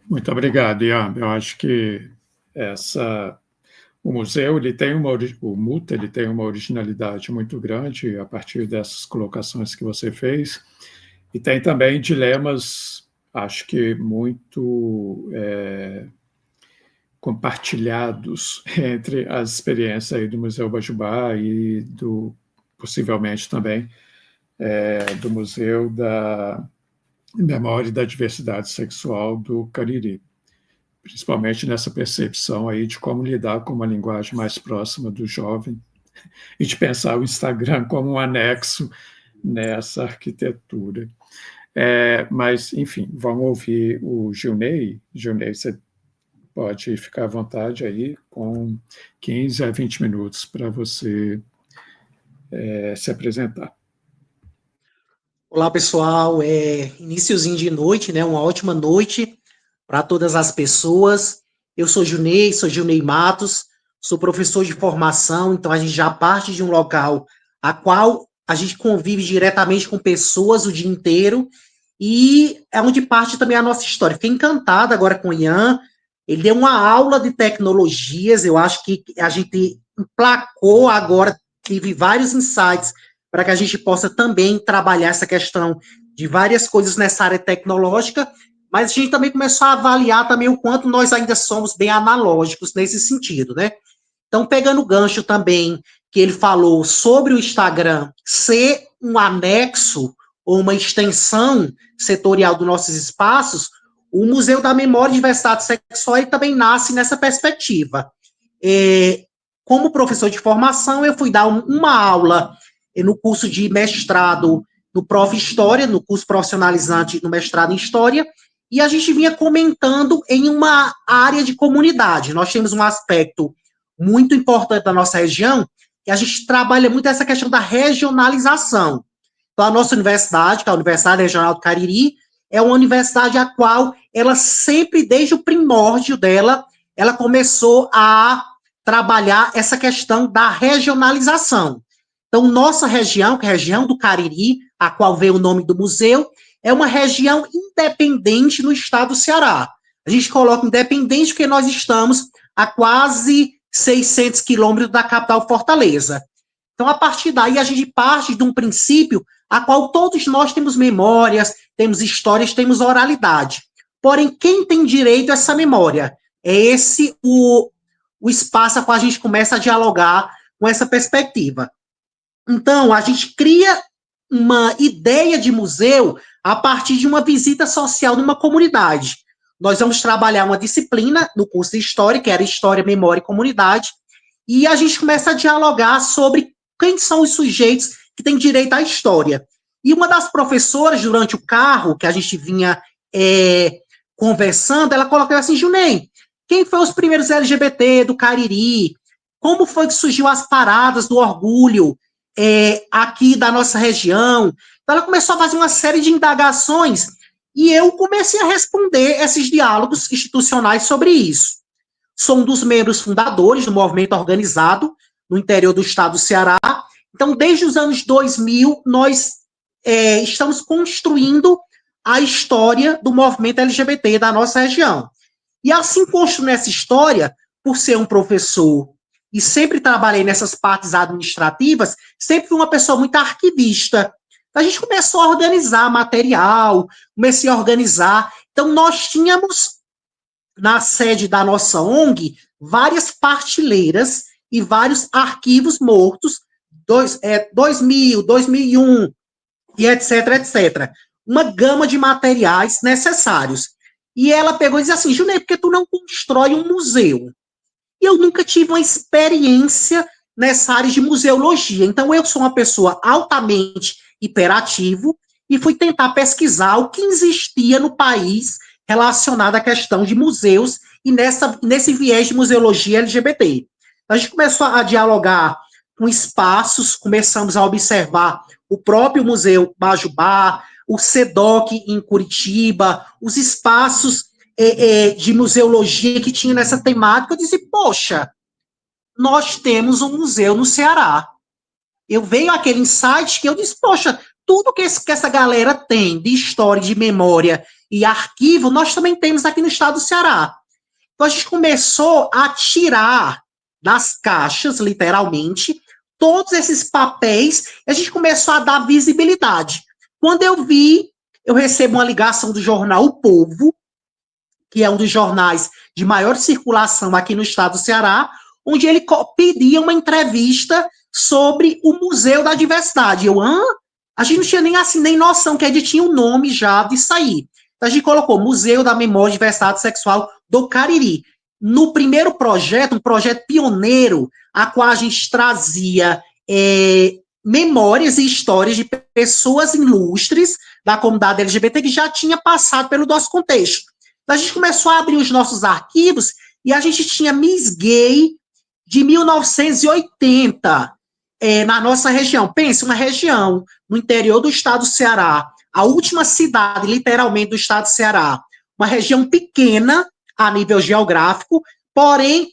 Muito obrigado, Ian. Eu acho que o museu ele tem o MUT ele tem uma originalidade muito grande a partir dessas colocações que você fez, e tem também dilemas, acho que muito compartilhados entre as experiências aí do Museu Bajubá e possivelmente também do Museu da Memória e da Diversidade Sexual do Cariri, principalmente nessa percepção aí de como lidar com uma linguagem mais próxima do jovem e de pensar o Instagram como um anexo nessa arquitetura. Mas, enfim, vamos ouvir o Gilney. Gilney, você pode ficar à vontade aí, com 15 a 20 minutos para você se apresentar. Olá, pessoal. Iniciozinho de noite, né? Uma ótima noite para todas as pessoas. Eu sou Gilney Matos, sou professor de formação, então a gente já parte de um local a qual a gente convive diretamente com pessoas o dia inteiro, e é onde parte também a nossa história. Fiquei encantada agora com o Ian, ele deu uma aula de tecnologias, eu acho que a gente emplacou agora, tive vários insights para que a gente possa também trabalhar essa questão de várias coisas nessa área tecnológica, mas a gente também começou a avaliar também o quanto nós ainda somos bem analógicos nesse sentido, né? Então, pegando o gancho também que ele falou sobre o Instagram ser um anexo ou uma extensão setorial dos nossos espaços, o Museu da Memória e Diversidade Sexual ele também nasce nessa perspectiva. Como professor de formação, eu fui dar uma aula no curso de mestrado no Prof. História, no curso profissionalizante no mestrado em História, e a gente vinha comentando em uma área de comunidade. Nós temos um aspecto muito importante da nossa região, que a gente trabalha muito essa questão da regionalização. Então, a nossa universidade, que é a Universidade Regional do Cariri, é uma universidade a qual ela sempre, desde o primórdio dela, ela começou a trabalhar essa questão da regionalização. Então, nossa região, que é a região do Cariri, a qual veio o nome do museu, é uma região independente no estado do Ceará. A gente coloca independente porque nós estamos a quase 600 quilômetros da capital Fortaleza. Então, a partir daí, a gente parte de um princípio a qual todos nós temos memórias, temos histórias, temos oralidade. Porém, quem tem direito a essa memória? É esse o espaço a qual a gente começa a dialogar com essa perspectiva. Então, a gente cria uma ideia de museu a partir de uma visita social numa comunidade. Nós vamos trabalhar uma disciplina no curso de História, que era História, Memória e Comunidade, e a gente começa a dialogar sobre quem são os sujeitos que têm direito à história. E uma das professoras, durante o carro, que a gente vinha conversando, ela colocou assim, Junei, quem foi os primeiros LGBT do Cariri? Como foi que surgiu as paradas do orgulho aqui da nossa região? Então, ela começou a fazer uma série de indagações e eu comecei a responder esses diálogos institucionais sobre isso. Sou um dos membros fundadores do movimento organizado no interior do estado do Ceará. Então, desde os anos 2000, nós estamos construindo a história do movimento LGBT da nossa região. E assim construindo essa história, por ser um professor e sempre trabalhei nessas partes administrativas, sempre fui uma pessoa muito arquivista. A gente começou a organizar material, comecei a organizar. Então, nós tínhamos, na sede da nossa ONG, várias partilheiras e vários arquivos mortos, 2000, 2001, e etc, etc. Uma gama de materiais necessários. E ela pegou e disse assim, Junei, por que tu não constrói um museu? E eu nunca tive uma experiência nessa área de museologia. Então, eu sou uma pessoa altamente hiperativo e fui tentar pesquisar o que existia no país relacionado à questão de museus e nesse viés de museologia LGBT. A gente começou a dialogar com espaços, começamos a observar o próprio Museu Bajubá, o SEDOC em Curitiba, os espaços de museologia que tinha nessa temática. Eu disse, poxa, nós temos um museu no Ceará. Eu veio aquele insight que eu disse, poxa, tudo que essa galera tem de história, de memória e arquivo, nós também temos aqui no estado do Ceará. Então, a gente começou a tirar das caixas, literalmente, todos esses papéis, e a gente começou a dar visibilidade. Quando eu vi, eu recebo uma ligação do jornal O Povo, que é um dos jornais de maior circulação aqui no estado do Ceará, onde ele pedia uma entrevista sobre o Museu da Diversidade. A gente não tinha nem assim, nem noção que ele tinha um nome já de sair. Então, a gente colocou Museu da Memória e Diversidade Sexual do Cariri. No primeiro projeto, um projeto pioneiro, a qual a gente trazia memórias e histórias de pessoas ilustres da comunidade LGBT que já tinha passado pelo nosso contexto. Então, a gente começou a abrir os nossos arquivos e a gente tinha Miss Gay de 1980 na nossa região. Pense, uma região no interior do estado do Ceará, a última cidade, literalmente, do estado do Ceará, uma região pequena a nível geográfico, porém,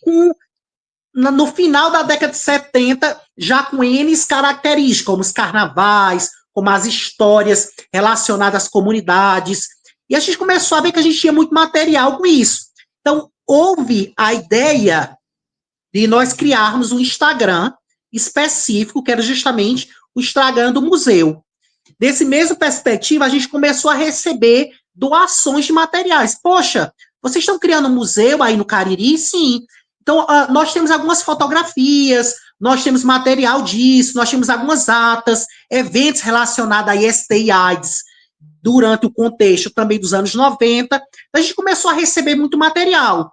no final da década de 70, já com N características, como os carnavais, como as histórias relacionadas às comunidades, e a gente começou a ver que a gente tinha muito material com isso. Então, houve a ideia de nós criarmos um Instagram específico, que era justamente o Instagram do museu. Desse mesmo perspectiva, a gente começou a receber doações de materiais. Poxa, vocês estão criando um museu aí no Cariri? Sim. Então, nós temos algumas fotografias, nós temos material disso, nós temos algumas atas, eventos relacionados a IST e AIDS, durante o contexto também dos anos 90. A gente começou a receber muito material.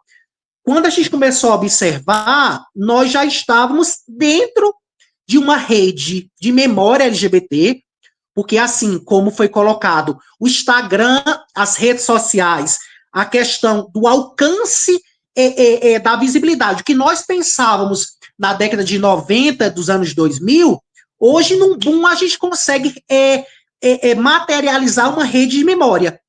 Quando a gente começou a observar, nós já estávamos dentro de uma rede de memória LGBT, porque assim como foi colocado, o Instagram, as redes sociais, a questão do alcance da visibilidade, o que nós pensávamos na década de 90, dos anos 2000, hoje, num boom, a gente consegue materializar uma rede de memória.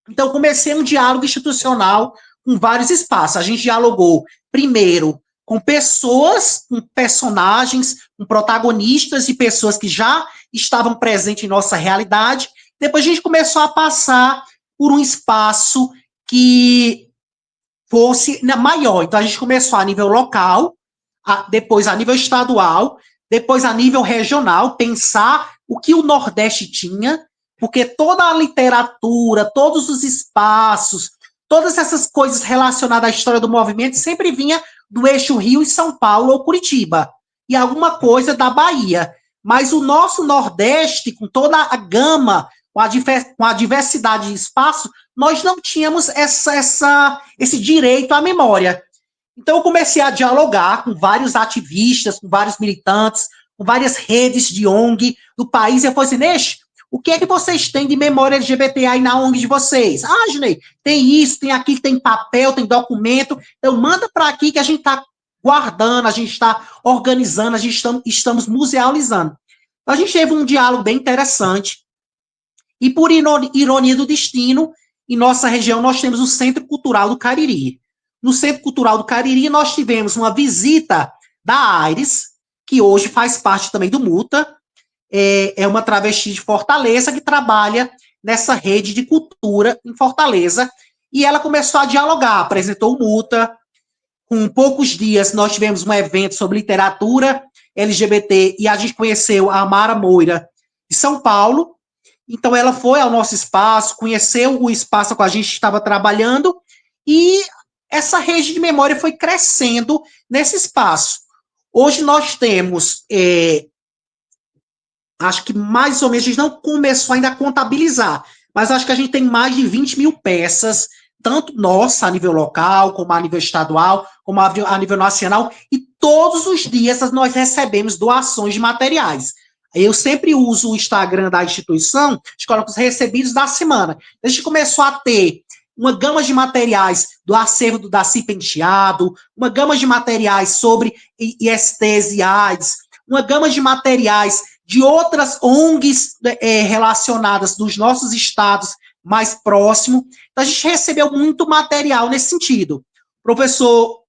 Então, comecei um diálogo institucional com vários espaços. A gente dialogou, primeiro, com pessoas, com personagens, com protagonistas e pessoas que já estavam presentes em nossa realidade. Depois a gente começou a passar por um espaço que fosse maior. Então, a gente começou a nível local, depois a nível estadual, depois a nível regional, pensar o que o Nordeste tinha, porque toda a literatura, todos os espaços, todas essas coisas relacionadas à história do movimento sempre vinha do eixo Rio e São Paulo ou Curitiba, e alguma coisa da Bahia. Mas o nosso Nordeste, com toda a gama, com a diversidade de espaço, nós não tínhamos esse direito à memória. Então, eu comecei a dialogar com vários ativistas, com vários militantes, com várias redes de ONG do país, e eu falei assim, Neixe, o que é que vocês têm de memória LGBT aí na ONG de vocês? Ah, Junei, tem isso, tem aquilo, tem papel, tem documento, então manda para aqui que a gente está guardando, a gente está organizando, a gente estamos musealizando. Então, a gente teve um diálogo bem interessante, e por ironia do destino, em nossa região nós temos o Centro Cultural do Cariri. No Centro Cultural do Cariri nós tivemos uma visita da Aires, que hoje faz parte também do MUTA, é uma travesti de Fortaleza que trabalha nessa rede de cultura em Fortaleza, e ela começou a dialogar, apresentou o MUTA. Com poucos dias nós tivemos um evento sobre literatura LGBT, e a gente conheceu a Amara Moira de São Paulo. Então ela foi ao nosso espaço, conheceu o espaço que a gente estava trabalhando, e essa rede de memória foi crescendo nesse espaço. Hoje nós temos, acho que mais ou menos, a gente não começou ainda a contabilizar, mas acho que a gente tem mais de 20 mil peças, tanto nossa, a nível local, como a nível estadual, como a nível nacional, e todos os dias nós recebemos doações de materiais. Eu sempre uso o Instagram da instituição, a gente coloca os recebidos da semana. A gente começou a ter uma gama de materiais do acervo do Daci Penteado, uma gama de materiais sobre ISTs e AIDS, uma gama de materiais de outras ONGs relacionadas dos nossos estados mais próximos. Então, a gente recebeu muito material nesse sentido. O professor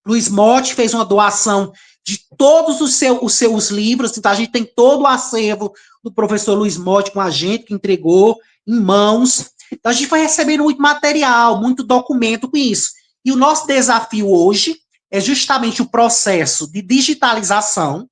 Luiz Motti fez uma doação de todos os seus livros, então a gente tem todo o acervo do professor Luiz Motti com a gente, que entregou em mãos. Então, a gente foi recebendo muito material, muito documento com isso. E o nosso desafio hoje é justamente o processo de digitalização,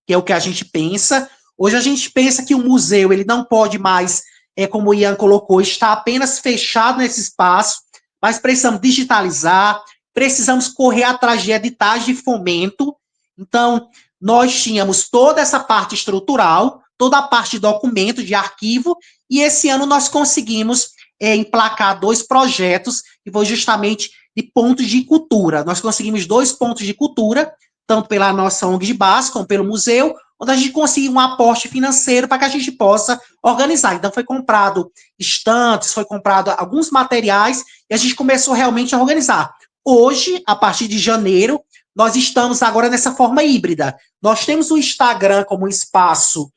que é o que a gente pensa. Hoje a gente pensa que o museu ele não pode mais, como o Ian colocou, estar apenas fechado nesse espaço, mas precisamos digitalizar, precisamos correr atrás de editais de fomento. Então, nós tínhamos toda essa parte estrutural, toda a parte de documento, de arquivo, e esse ano nós conseguimos emplacar 2 projetos, que foi justamente de pontos de cultura. Nós conseguimos 2 pontos de cultura, tanto pela nossa ONG de base, como pelo museu, onde a gente conseguiu um aporte financeiro para que a gente possa organizar. Então, foi comprado estantes, foi comprado alguns materiais, e a gente começou realmente a organizar. Hoje, a partir de janeiro, nós estamos agora nessa forma híbrida. Nós temos o Instagram como um espaço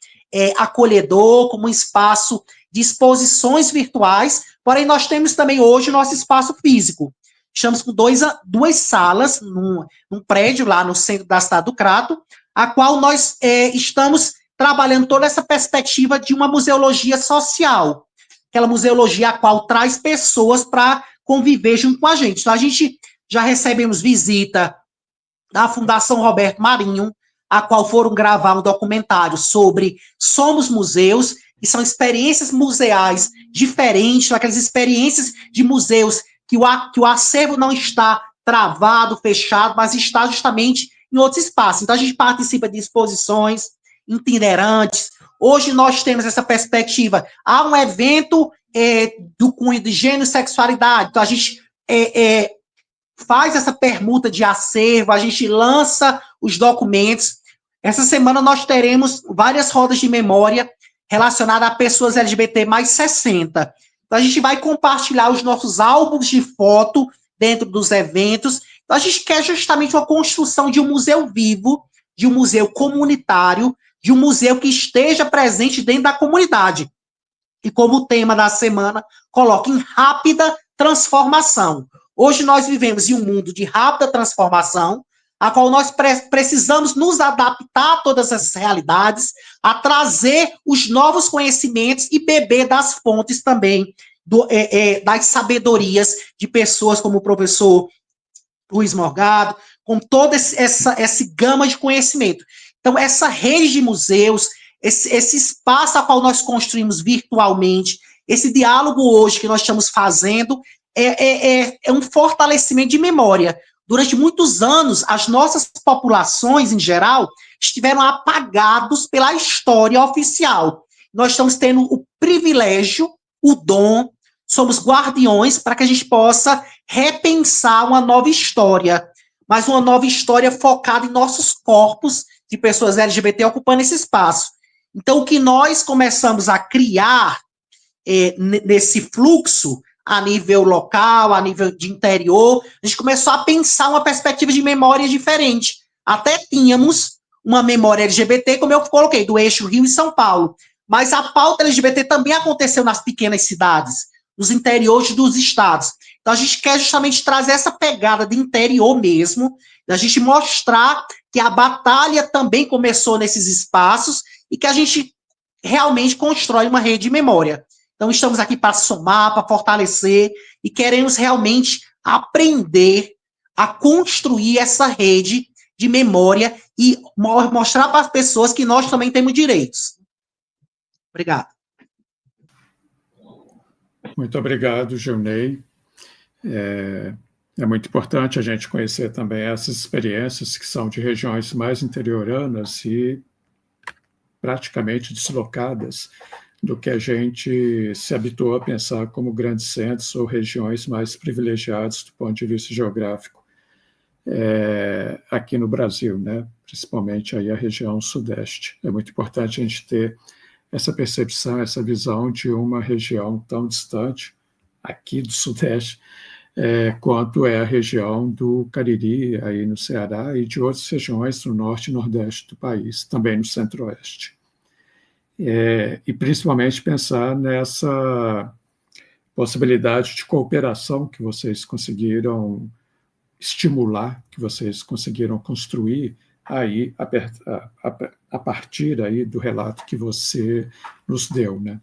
acolhedor, como um espaço de exposições virtuais, porém nós temos também hoje o nosso espaço físico. Estamos com 2 salas num prédio lá no centro da cidade do Crato, a qual nós estamos trabalhando toda essa perspectiva de uma museologia social, aquela museologia a qual traz pessoas para conviver junto com a gente. Então, a gente já recebemos visita da Fundação Roberto Marinho, a qual foram gravar um documentário sobre Somos Museus, que são experiências museais diferentes, aquelas experiências de museus que o acervo não está travado, fechado, mas está justamente em outros espaços. Então, a gente participa de exposições itinerantes. Hoje, nós temos essa perspectiva. Há um evento do cunho de gênero e sexualidade. Então, a gente faz essa permuta de acervo, a gente lança os documentos. Essa semana nós teremos várias rodas de memória relacionadas a pessoas LGBT mais 60. Então, a gente vai compartilhar os nossos álbuns de foto dentro dos eventos. Então, a gente quer justamente uma construção de um museu vivo, de um museu comunitário, de um museu que esteja presente dentro da comunidade. E como o tema da semana coloca, em rápida transformação. Hoje nós vivemos em um mundo de rápida transformação, a qual nós precisamos nos adaptar a todas essas realidades, a trazer os novos conhecimentos e beber das fontes também, das sabedorias de pessoas como o professor Luiz Morgado, com toda essa gama de conhecimento. Então, essa rede de museus, esse espaço a qual nós construímos virtualmente, esse diálogo hoje que nós estamos fazendo, é um fortalecimento de memória. Durante muitos anos, as nossas populações, em geral, estiveram apagados pela história oficial. Nós estamos tendo o privilégio, o dom, somos guardiões para que a gente possa repensar uma nova história, mas uma nova história focada em nossos corpos de pessoas LGBT ocupando esse espaço. Então, o que nós começamos a criar nesse fluxo, a nível local, a nível de interior, a gente começou a pensar uma perspectiva de memória diferente. Até tínhamos uma memória LGBT, como eu coloquei, do eixo Rio e São Paulo, mas a pauta LGBT também aconteceu nas pequenas cidades, nos interiores dos estados. Então, a gente quer justamente trazer essa pegada de interior mesmo, da gente mostrar que a batalha também começou nesses espaços e que a gente realmente constrói uma rede de memória. Então, estamos aqui para somar, para fortalecer e queremos realmente aprender a construir essa rede de memória e mostrar para as pessoas que nós também temos direitos. Obrigado. Muito obrigado, Gilney. É muito importante a gente conhecer também essas experiências que são de regiões mais interioranas e praticamente deslocadas do que a gente se habituou a pensar como grandes centros ou regiões mais privilegiadas do ponto de vista geográfico aqui no Brasil, né? Principalmente aí a região sudeste. É muito importante a gente ter essa percepção, essa visão de uma região tão distante aqui do sudeste, quanto é a região do Cariri, aí no Ceará, e de outras regiões no norte e nordeste do país, também no centro-oeste. E principalmente pensar nessa possibilidade de cooperação que vocês conseguiram estimular, que vocês conseguiram construir aí a partir aí do relato que você nos deu, né?